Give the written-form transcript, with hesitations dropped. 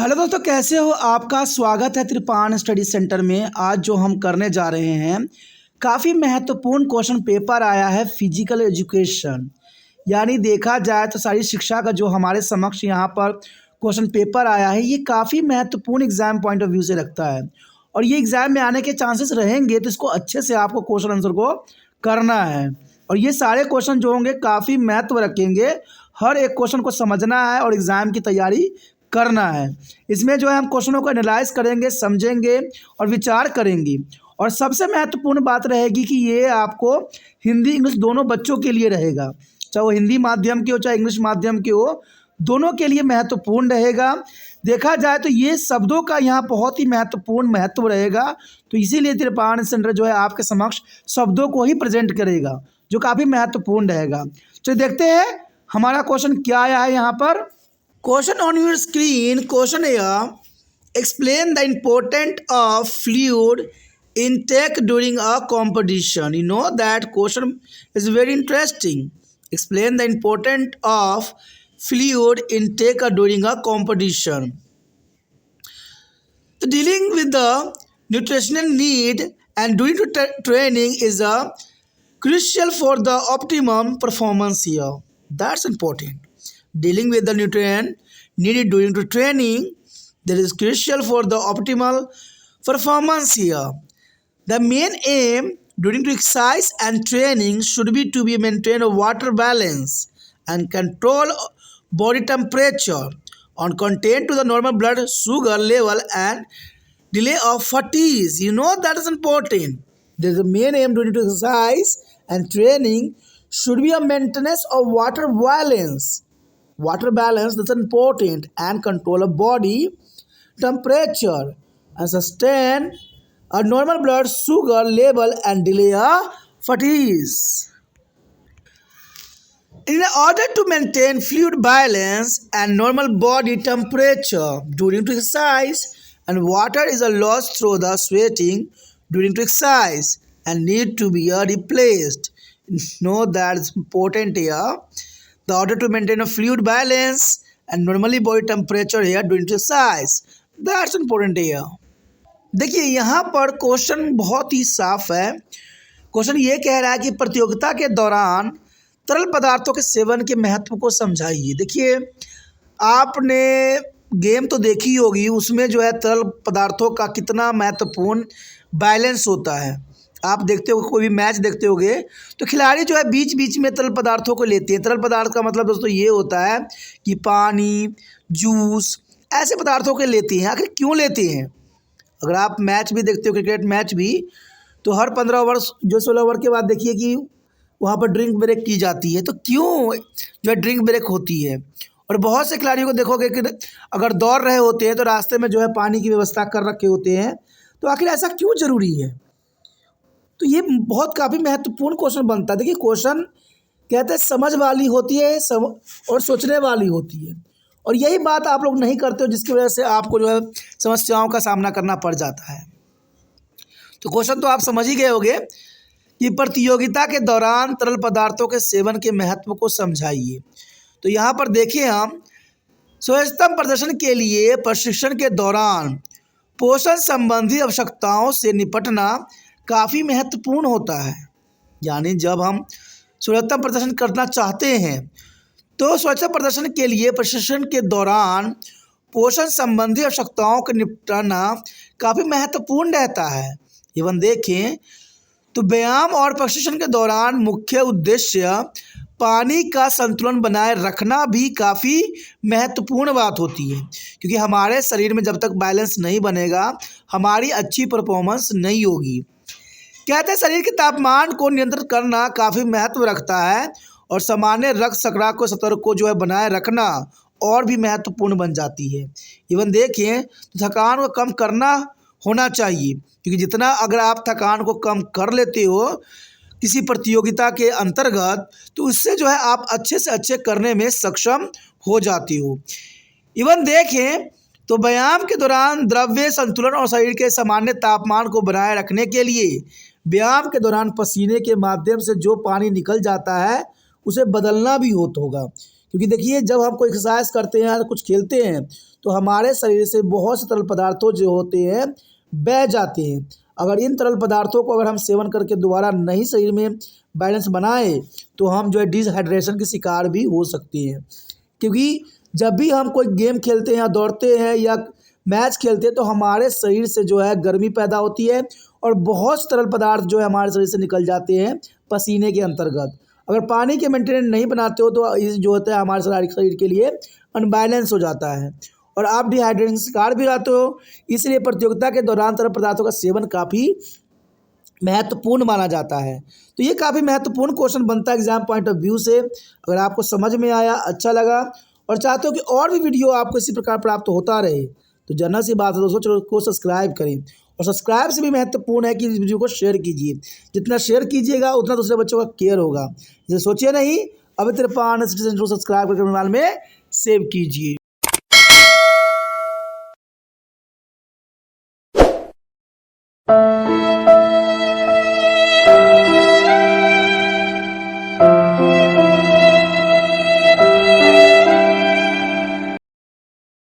Hello दोस्तों, कैसे हो? आपका स्वागत है त्रिपान स्टडी सेंटर में। आज जो हम करने जा रहे हैं, काफ़ी महत्वपूर्ण क्वेश्चन पेपर आया है फिजिकल एजुकेशन। यानी देखा जाए तो सारी शिक्षा का जो हमारे समक्ष यहाँ पर क्वेश्चन पेपर आया है, ये काफ़ी महत्वपूर्ण एग्जाम पॉइंट ऑफ व्यू से रखता है। और ये एग्ज़ाम में आने के चांसेस रहेंगे, तो इसको अच्छे से आपको क्वेश्चन आंसर को करना है। और ये सारे क्वेश्चन जो होंगे काफ़ी महत्व रखेंगे। हर एक क्वेश्चन को समझना है और एग्ज़ाम की तैयारी करना है। इसमें जो है हम क्वेश्चनों को एनालाइज करेंगे, समझेंगे और विचार करेंगे। और सबसे महत्वपूर्ण बात रहेगी कि ये आपको हिंदी इंग्लिश दोनों बच्चों के लिए रहेगा, चाहे वो हिंदी माध्यम के हो चाहे इंग्लिश माध्यम के हो, दोनों के लिए महत्वपूर्ण रहेगा। देखा जाए तो ये शब्दों का यहाँ बहुत ही महत्वपूर्ण महत्व रहेगा। तो इसीलिए त्रिपान सेंटर जो है आपके समक्ष शब्दों को ही प्रेजेंट करेगा, जो काफ़ी महत्वपूर्ण रहेगा। तो देखते हैं हमारा क्वेश्चन क्या आया है यहाँ पर। Question on your screen, question here. Explain the importance of fluid intake during a competition. You know that question is very interesting. Explain the importance of fluid intake during a competition. So dealing with the nutritional need and during training is crucial for the optimum performance here. That's important. Dealing with the nutrient needed during the training, that is crucial for the optimal performance here. The main aim during the exercise and training should be to maintain a water balance and control body temperature on contained to the normal blood sugar level and delay of fatigue. You know that is important. There is a main aim during the exercise and training should be a maintenance of water balance. Water balance is important and control of body temperature and sustain a normal blood sugar level and delay a fatigue. In order to maintain fluid balance and normal body temperature during to exercise, and water is lost through the sweating during to exercise and need to be replaced. Know that is important here. The order to maintain a fluid balance and normally body temperature here during exercise, that's important here. देखिए यहाँ पर question बहुत ही साफ है। Question ये कह रहा है कि प्रतियोगिता के दौरान तरल पदार्थों के सेवन के महत्व को समझाइए। देखिए, आपने गेम तो देखी होगी, उसमें जो है तरल पदार्थों का कितना महत्वपूर्ण बैलेंस होता है। आप देखते हो, कोई भी मैच देखते होगे तो खिलाड़ी जो है बीच बीच में तरल पदार्थों को लेते हैं। तरल पदार्थ का मतलब दोस्तों ये होता है कि पानी, जूस, ऐसे पदार्थों के लेते हैं। आखिर क्यों लेते हैं? अगर आप मैच भी देखते हो, क्रिकेट मैच भी, तो हर 15 ओवर जो 16 ओवर के बाद देखिए कि वहाँ पर ड्रिंक ब्रेक की जाती है। तो क्यों जो है ड्रिंक ब्रेक होती है? और बहुत से खिलाड़ियों को देखोगे कि अगर दौड़ रहे होते हैं तो रास्ते में जो है पानी की व्यवस्था कर रखे होते हैं। तो आखिर ऐसा क्यों ज़रूरी है? तो ये बहुत काफ़ी महत्वपूर्ण क्वेश्चन बनता है। देखिए, क्वेश्चन कहते हैं समझ वाली होती है और सोचने वाली होती है, और यही बात आप लोग नहीं करते हो, जिसकी वजह से आपको जो है समस्याओं का सामना करना पड़ जाता है। तो क्वेश्चन तो आप समझ ही गए होंगे कि प्रतियोगिता के दौरान तरल पदार्थों के सेवन के महत्व को समझाइए। तो यहाँ पर देखिए, हम सर्वोत्तम प्रदर्शन के लिए प्रशिक्षण के दौरान पोषण संबंधी आवश्यकताओं से निपटना काफ़ी महत्वपूर्ण होता है। यानी जब हम सर्वोत्तम प्रदर्शन करना चाहते हैं तो सर्वोत्तम प्रदर्शन के लिए प्रशिक्षण के दौरान पोषण संबंधी आवश्यकताओं का निपटाना काफ़ी महत्वपूर्ण रहता है। एवं देखें तो व्यायाम और प्रशिक्षण के दौरान मुख्य उद्देश्य पानी का संतुलन बनाए रखना भी काफ़ी महत्वपूर्ण बात होती है, क्योंकि हमारे शरीर में जब तक बैलेंस नहीं बनेगा, हमारी अच्छी परफॉर्मेंस नहीं होगी। कहते हैं शरीर के तापमान को नियंत्रित करना काफ़ी महत्व रखता है, और सामान्य रक्त शर्करा को सतर्क को जो है बनाए रखना और भी महत्वपूर्ण बन जाती है। इवन देखिए तो थकान को कम करना होना चाहिए, क्योंकि जितना अगर आप थकान को कम कर लेते हो किसी प्रतियोगिता के अंतर्गत, तो उससे जो है आप अच्छे से अच्छे करने में सक्षम हो जाते हो। इवन देखें तो व्यायाम के दौरान द्रव्य संतुलन और शरीर के सामान्य तापमान को बनाए रखने के लिए व्यायाम के दौरान पसीने के माध्यम से जो पानी निकल जाता है उसे बदलना भी होगा, क्योंकि देखिए जब हम कोई एक्सरसाइज करते हैं या कुछ खेलते हैं तो हमारे शरीर से बहुत से तरल पदार्थों जो होते हैं बह जाते हैं। अगर इन तरल पदार्थों को अगर हम सेवन करके दोबारा नहीं शरीर में बैलेंस बनाए तो हम जो है डिहाइड्रेशन के शिकार भी हो सकते हैं। क्योंकि जब भी हम कोई गेम खेलते हैं या दौड़ते हैं या मैच खेलते हैं तो हमारे शरीर से जो है गर्मी पैदा होती है और बहुत से तरल पदार्थ जो है हमारे शरीर से निकल जाते हैं पसीने के अंतर्गत। अगर पानी के मेंटेनेंस नहीं बनाते हो तो इस जो होता है हमारे शरीर के लिए अनबैलेंस हो जाता है और आप डिहाइड्रेशन का शिकार भी रहते हो। इसलिए प्रतियोगिता के दौरान तरल पदार्थों का सेवन काफ़ी महत्वपूर्ण माना जाता है। तो ये काफ़ी महत्वपूर्ण क्वेश्चन बनता है एग्जाम पॉइंट ऑफ व्यू से। अगर आपको समझ में आया, अच्छा लगा और चाहते हो कि और भी वीडियो आपको इसी प्रकार प्राप्त होता रहे तो जनरल सी बात है दोस्तों, चलो को सब्सक्राइब करें। और सब्सक्राइब से भी महत्वपूर्ण है कि इस वीडियो को शेयर कीजिए। जितना शेयर कीजिएगा उतना दूसरे बच्चों का केयर होगा। जैसे सोचिए नहीं, अभी 53 सब्सक्राइब करके मोबाइल में सेव कीजिए।